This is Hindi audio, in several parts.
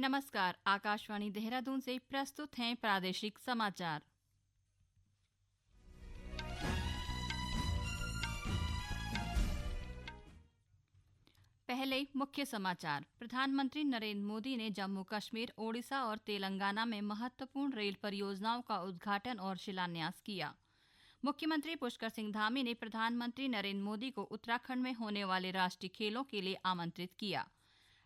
नमस्कार, आकाशवाणी देहरादून से प्रस्तुत हैं प्रादेशिक समाचार। पहले मुख्य समाचार। प्रधानमंत्री नरेंद्र मोदी ने जम्मू कश्मीर, ओडिशा और तेलंगाना में महत्वपूर्ण रेल परियोजनाओं का उद्घाटन और शिलान्यास किया। मुख्यमंत्री पुष्कर सिंह धामी ने प्रधानमंत्री नरेंद्र मोदी को उत्तराखंड में होने वाले राष्ट्रीय खेलों के लिए आमंत्रित किया।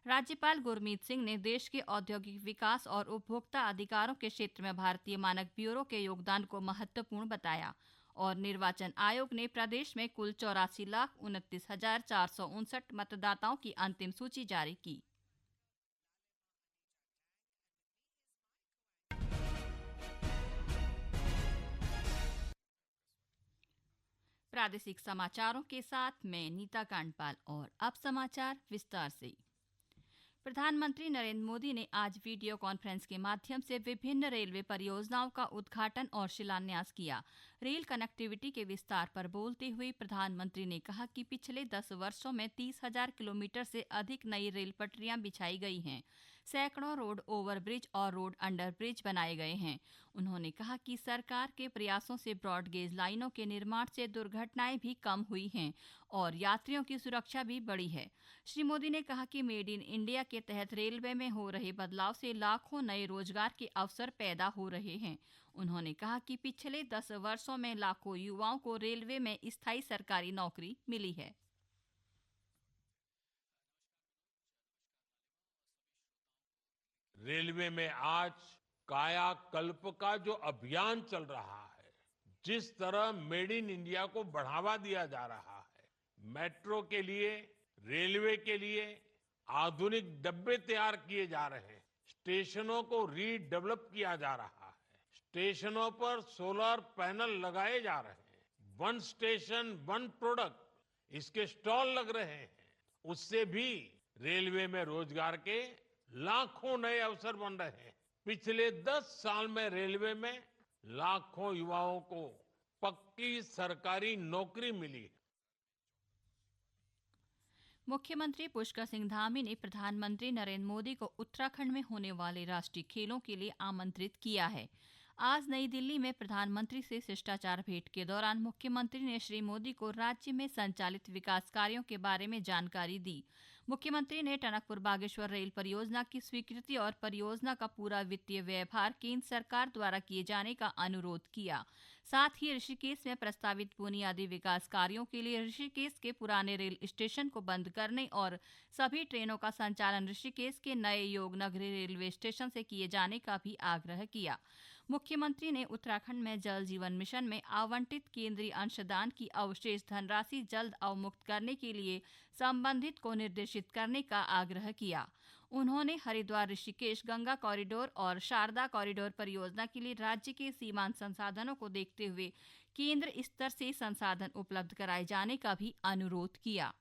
राज्यपाल गुरमीत सिंह ने देश के औद्योगिक विकास और उपभोक्ता अधिकारों के क्षेत्र में भारतीय मानक ब्यूरो के योगदान को महत्वपूर्ण बताया। और निर्वाचन आयोग ने प्रदेश में कुल 84,29,459 मतदाताओं की अंतिम सूची जारी की। प्रादेशिक समाचारों के साथ मैं नीता कांडपाल। और अब समाचार विस्तार से। प्रधानमंत्री नरेंद्र मोदी ने आज वीडियो कॉन्फ्रेंस के माध्यम से विभिन्न रेलवे परियोजनाओं का उद्घाटन और शिलान्यास किया। रेल कनेक्टिविटी के विस्तार पर बोलते हुए प्रधानमंत्री ने कहा कि पिछले 10 वर्षों में 30,000 किलोमीटर से अधिक नई रेल पटरियां बिछाई गई हैं। सैकड़ों रोड ओवरब्रिज और रोड अंडरब्रिज बनाए गए हैं। उन्होंने कहा कि सरकार के प्रयासों से ब्रॉडगेज लाइनों के निर्माण से दुर्घटनाएं भी कम हुई हैं और यात्रियों की सुरक्षा भी बढ़ी है। श्री मोदी ने कहा कि मेड इन इंडिया के तहत रेलवे में हो रहे बदलाव से लाखों नए रोजगार के अवसर पैदा हो रहे हैं। उन्होंने कहा कि पिछले 10 वर्षों में लाखों युवाओं को रेलवे में स्थायी सरकारी नौकरी मिली है। रेलवे में आज कायाकल्प का जो अभियान चल रहा है, जिस तरह मेड इन इंडिया को बढ़ावा दिया जा रहा है, मेट्रो के लिए, रेलवे के लिए आधुनिक डब्बे तैयार किए जा रहे हैं, स्टेशनों को रीडेवलप किया जा रहा है, स्टेशनों पर सोलर पैनल लगाए जा रहे हैं, वन स्टेशन वन प्रोडक्ट, इसके स्टॉल लग रहे हैं। उससे भी रेलवे में रोजगार के लाखों नए अवसर बन रहे हैं। पिछले 10 साल में रेलवे में लाखों युवाओं को पक्की सरकारी नौकरी मिली है। मुख्यमंत्री पुष्कर सिंह धामी ने प्रधानमंत्री नरेंद्र मोदी को उत्तराखंड में होने वाले राष्ट्रीय खेलों के लिए आमंत्रित किया है। आज नई दिल्ली में प्रधानमंत्री से शिष्टाचार भेंट के दौरान मुख्यमंत्री ने श्री मोदी को राज्य में संचालित विकास कार्यों के बारे में जानकारी दी। मुख्यमंत्री ने टनकपुर बागेश्वर रेल परियोजना की स्वीकृति और परियोजना का पूरा वित्तीय व्ययभार केंद्र सरकार द्वारा किए जाने का अनुरोध किया। साथ ही ऋषिकेश में प्रस्तावित बुनियादी विकास कार्यों के लिए ऋषिकेश के पुराने रेल स्टेशन को बंद करने और सभी ट्रेनों का संचालन ऋषिकेश के नए योगनगरी रेलवे स्टेशन से किए जाने का भी आग्रह किया। मुख्यमंत्री ने उत्तराखंड में जल जीवन मिशन में आवंटित केंद्रीय अंशदान की अवशेष धनराशि जल्द अवमुक्त करने के लिए संबंधित को निर्देशित करने का आग्रह किया। उन्होंने हरिद्वार ऋषिकेश गंगा कॉरिडोर और शारदा कॉरिडोर परियोजना के लिए राज्य के सीमांत संसाधनों को देखते हुए केंद्र स्तर से संसाधन उपलब्ध कराए जाने का भी अनुरोध किया।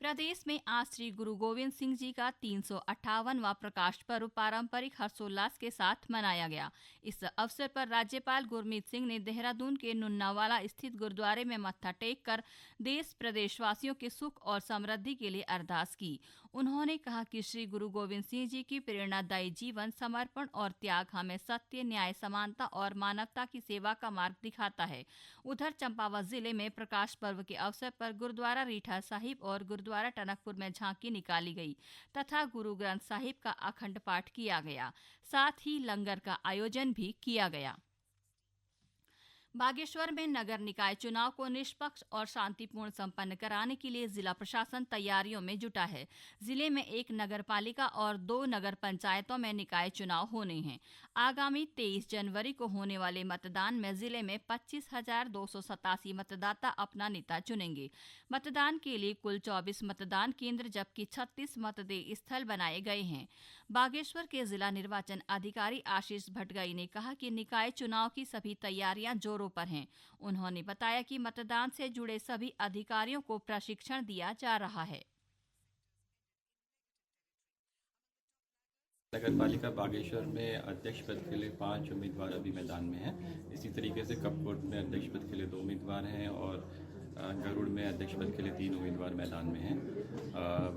प्रदेश में आज श्री गुरु गोविंद सिंह जी का 358वां प्रकाश पर्व पारंपरिक हर्षोल्लास के साथ मनाया गया। इस अवसर पर राज्यपाल गुरमीत सिंह ने देहरादून के नुन्नावाला स्थित गुरुद्वारे में मत्था टेक कर देश प्रदेशवासियों के सुख और समृद्धि के लिए अरदास की। उन्होंने कहा कि श्री गुरु गोविंद सिंह जी की प्रेरणादायी जीवन, समर्पण और त्याग हमें सत्य, न्याय, समानता और मानवता की सेवा का मार्ग दिखाता है। उधर चंपावत जिले में प्रकाश पर्व के अवसर पर गुरुद्वारा रीठा साहिब और गुरुद्वारा टनकपुर में झांकी निकाली गई तथा गुरु ग्रंथ साहिब का अखंड पाठ किया गया। साथ ही लंगर का आयोजन भी किया गया। बागेश्वर में नगर निकाय चुनाव को निष्पक्ष और शांतिपूर्ण संपन्न कराने के लिए जिला प्रशासन तैयारियों में जुटा है। जिले में 1 नगरपालिका और 2 नगर पंचायतों में निकाय चुनाव होने हैं। आगामी 23 जनवरी को होने वाले मतदान में जिले में 25,287 मतदाता अपना नेता चुनेंगे। मतदान के लिए कुल 24 मतदान केंद्र जबकि 36 मतदेय स्थल बनाए गए हैं। बागेश्वर के जिला निर्वाचन अधिकारी आशीष भटगाई ने कहा कि निकाय चुनाव की सभी तैयारियां जोरों पर हैं। उन्होंने बताया कि मतदान से जुड़े सभी अधिकारियों को प्रशिक्षण दिया जा रहा है। नगरपालिका बागेश्वर में अध्यक्ष पद के लिए 5 उम्मीदवार अभी मैदान में हैं। इसी तरीके से कपकोट में अध्यक्ष पद के लिए 2 उम्मीदवार हैं और गरुड़ में अध्यक्ष पद के लिए 3 उम्मीदवार मैदान में हैं।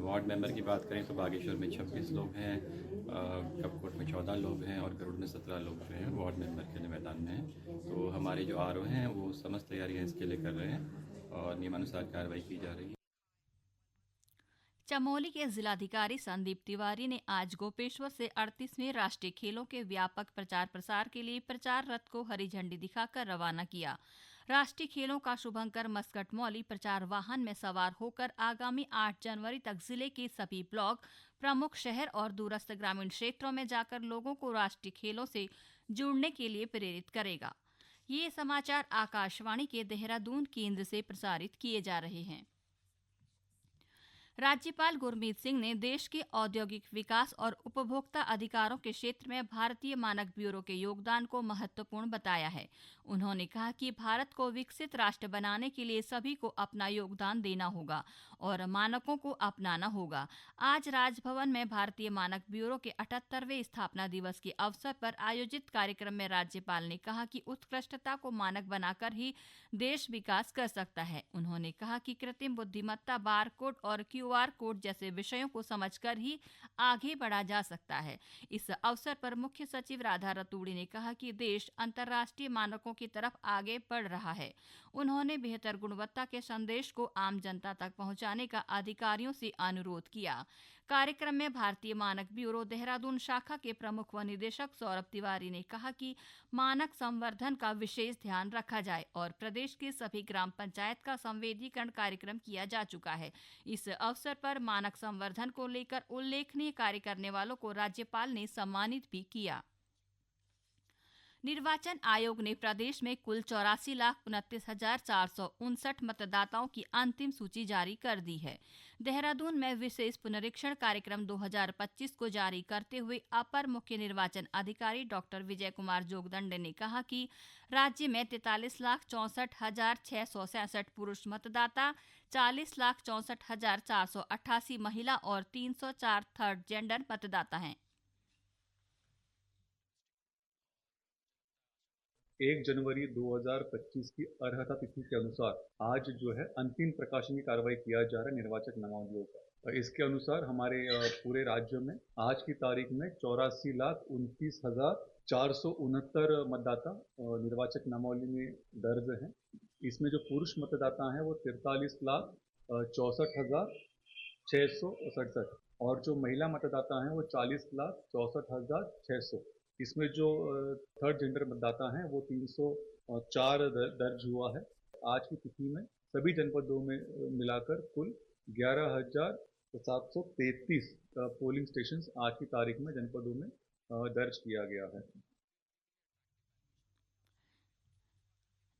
वार्ड मेंबर की बात करें तो बागेश्वर में 26 लोग हैं, कपकोट में 14 लोग हैं और गरुड़ में 17 लोग जो हैं वार्ड मेंबर के लिए मैदान में हैं। तो हमारे जो आरओ हैं वो समस्त तैयारियां इसके लिए कर रहे हैं और नियमानुसार कार्रवाई की जा रही है। चमोली के जिलाधिकारी संदीप तिवारी ने आज गोपेश्वर से 38वें राष्ट्रीय खेलों के व्यापक प्रचार प्रसार के लिए प्रचार रथ को हरी झंडी दिखाकर रवाना किया। राष्ट्रीय खेलों का शुभंकर मस्कट मौली प्रचार वाहन में सवार होकर आगामी 8 जनवरी तक जिले के सभी ब्लॉक, प्रमुख शहर और दूरस्थ ग्रामीण क्षेत्रों में जाकर लोगों को राष्ट्रीय खेलों से जुड़ने के लिए प्रेरित करेगा। ये समाचार आकाशवाणी के देहरादून केंद्र से प्रसारित किए जा रहे हैं। राज्यपाल गुरमीत सिंह ने देश के औद्योगिक विकास और उपभोक्ता अधिकारों के क्षेत्र में भारतीय मानक ब्यूरो के योगदान को महत्वपूर्ण बताया है। उन्होंने कहा कि भारत को विकसित राष्ट्र बनाने के लिए सभी को अपना योगदान देना होगा और मानकों को अपनाना होगा। आज राजभवन में भारतीय मानक ब्यूरो के 78वें स्थापना दिवस के अवसर पर आयोजित कार्यक्रम में राज्यपाल ने कहा कि उत्कृष्टता को मानक बनाकर ही देश विकास कर सकता है। उन्होंने कहा कि कृत्रिम बुद्धिमत्ता, बारकोड और क्यूआर कोड जैसे विषयों को समझकर ही आगे बढ़ा जा सकता है। इस अवसर पर मुख्य सचिव राधा रतूड़ी ने कहा कि देश अंतर्राष्ट्रीय मानकों की तरफ आगे बढ़ रहा है। उन्होंने बेहतर गुणवत्ता के संदेश को आम जनता तक पहुंचाने का अधिकारियों से अनुरोध किया। कार्यक्रम में भारतीय मानक ब्यूरो देहरादून शाखा के प्रमुख व निदेशक सौरभ तिवारी ने कहा कि मानक संवर्धन का विशेष ध्यान रखा जाए और प्रदेश के सभी ग्राम पंचायत का संवेदीकरण कार्यक्रम किया जा चुका है। इस अवसर पर मानक संवर्धन को लेकर उल्लेखनीय कार्य करने वालों को राज्यपाल ने सम्मानित भी किया। निर्वाचन आयोग ने प्रदेश में कुल 84,29,459 मतदाताओं की अंतिम सूची जारी कर दी है। देहरादून में विशेष पुनरीक्षण कार्यक्रम 2025 को जारी करते हुए अपर मुख्य निर्वाचन अधिकारी डॉक्टर विजय कुमार जोगदंडे ने कहा कि राज्य में 43,64,667 पुरुष मतदाता, 40,64,488 महिला और 304 थर्ड जेंडर मतदाता हैं। 1 जनवरी 2025 की अर्हता तिथि के अनुसार आज जो है अंतिम प्रकाशन की कार्रवाई किया जा रहा है निर्वाचक नामावलियों का। इसके अनुसार हमारे पूरे राज्य में आज की तारीख में 84,29,469 मतदाता निर्वाचक नामावली में दर्ज हैं। इसमें जो पुरुष मतदाता हैं वो 43,64,667 और जो महिला मतदाता हैं वो 40,64,600। इसमें जो थर्ड जेंडर मतदाता हैं वो 304 दर्ज हुआ है। आज की तिथि में सभी जनपदों में मिलाकर कुल 11,733 पोलिंग स्टेशंस आज की तारीख में जनपदों में दर्ज किया गया है।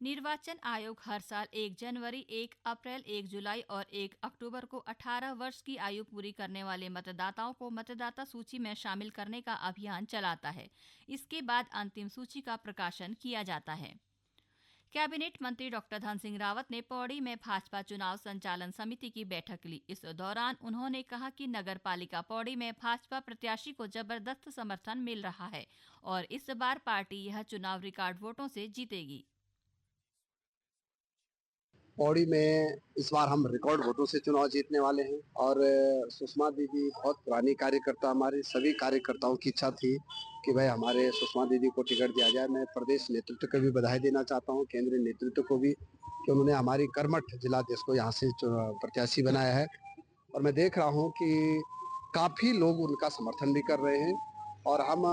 निर्वाचन आयोग हर साल 1 जनवरी, 1 अप्रैल, 1 जुलाई और 1 अक्टूबर को 18 वर्ष की आयु पूरी करने वाले मतदाताओं को मतदाता सूची में शामिल करने का अभियान चलाता है। इसके बाद अंतिम सूची का प्रकाशन किया जाता है। कैबिनेट मंत्री डॉक्टर धन सिंह रावत ने पौड़ी में भाजपा चुनाव संचालन समिति की बैठक ली। इस दौरान उन्होंने कहा कि नगर पालिका पौड़ी में भाजपा प्रत्याशी को जबरदस्त समर्थन मिल रहा है और इस बार पार्टी यह चुनाव रिकॉर्ड वोटों से जीतेगी। पौड़ी में इस बार हम रिकॉर्ड वोटों से चुनाव जीतने वाले हैं और सुषमा दीदी बहुत पुरानी कार्यकर्ता, हमारे सभी कार्यकर्ताओं की इच्छा थी कि भाई हमारे सुषमा दीदी को टिकट दिया जाए। मैं प्रदेश नेतृत्व को भी बधाई देना चाहता हूं, केंद्रीय नेतृत्व को भी, कि उन्होंने हमारी कर्मठ जिलाध्यक्ष को यहाँ से प्रत्याशी बनाया है और मैं देख रहा हूँ कि काफ़ी लोग उनका समर्थन भी कर रहे हैं और हम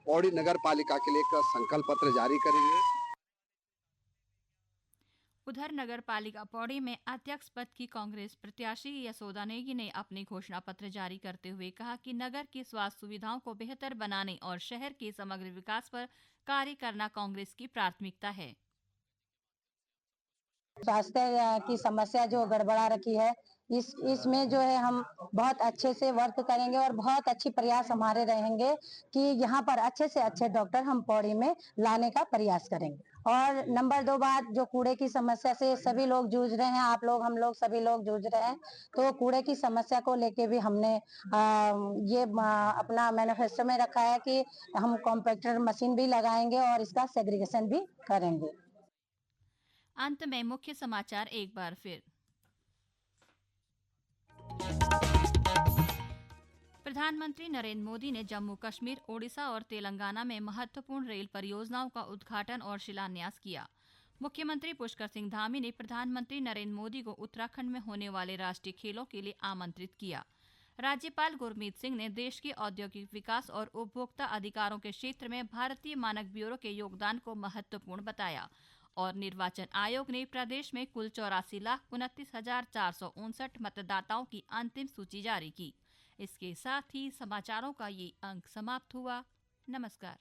पौड़ी नगर पालिका के लिए एक संकल्प पत्र जारी करेंगे। उधर नगर पालिका पौड़ी में अध्यक्ष पद की कांग्रेस प्रत्याशी यशोदा नेगी ने अपनी घोषणा पत्र जारी करते हुए कहा कि नगर की स्वास्थ्य सुविधाओं को बेहतर बनाने और शहर के समग्र विकास पर कार्य करना कांग्रेस की प्राथमिकता है। स्वास्थ्य की समस्या जो गड़बड़ा रखी है, इसमें जो है हम बहुत अच्छे से वर्क करेंगे और बहुत अच्छी प्रयास हमारे रहेंगे कि यहाँ पर अच्छे से अच्छे डॉक्टर हम पौड़ी में लाने का प्रयास करेंगे। और नंबर 2 बात, जो कूड़े की समस्या से सभी लोग जूझ रहे हैं, आप लोग, हम लोग, सभी लोग जूझ रहे हैं, तो कूड़े की समस्या को लेके भी हमने ये अपना मैनिफेस्टो में रखा है कि हम कॉम्पैक्टर मशीन भी लगाएंगे और इसका सेग्रीगेशन भी करेंगे। अंत में मुख्य समाचार एक बार फिर। प्रधानमंत्री नरेंद्र मोदी ने जम्मू कश्मीर, ओडिशा और तेलंगाना में महत्वपूर्ण रेल परियोजनाओं का उद्घाटन और शिलान्यास किया। मुख्यमंत्री पुष्कर सिंह धामी ने प्रधानमंत्री नरेंद्र मोदी को उत्तराखंड में होने वाले राष्ट्रीय खेलों के लिए आमंत्रित किया। राज्यपाल गुरमीत सिंह ने देश के औद्योगिक विकास और उपभोक्ता अधिकारों के क्षेत्र में भारतीय मानक ब्यूरो के योगदान को महत्वपूर्ण बताया। और निर्वाचन आयोग ने प्रदेश में कुल 84,29,459 मतदाताओं की अंतिम सूची जारी की। इसके साथ ही समाचारों का ये अंक समाप्त हुआ। नमस्कार।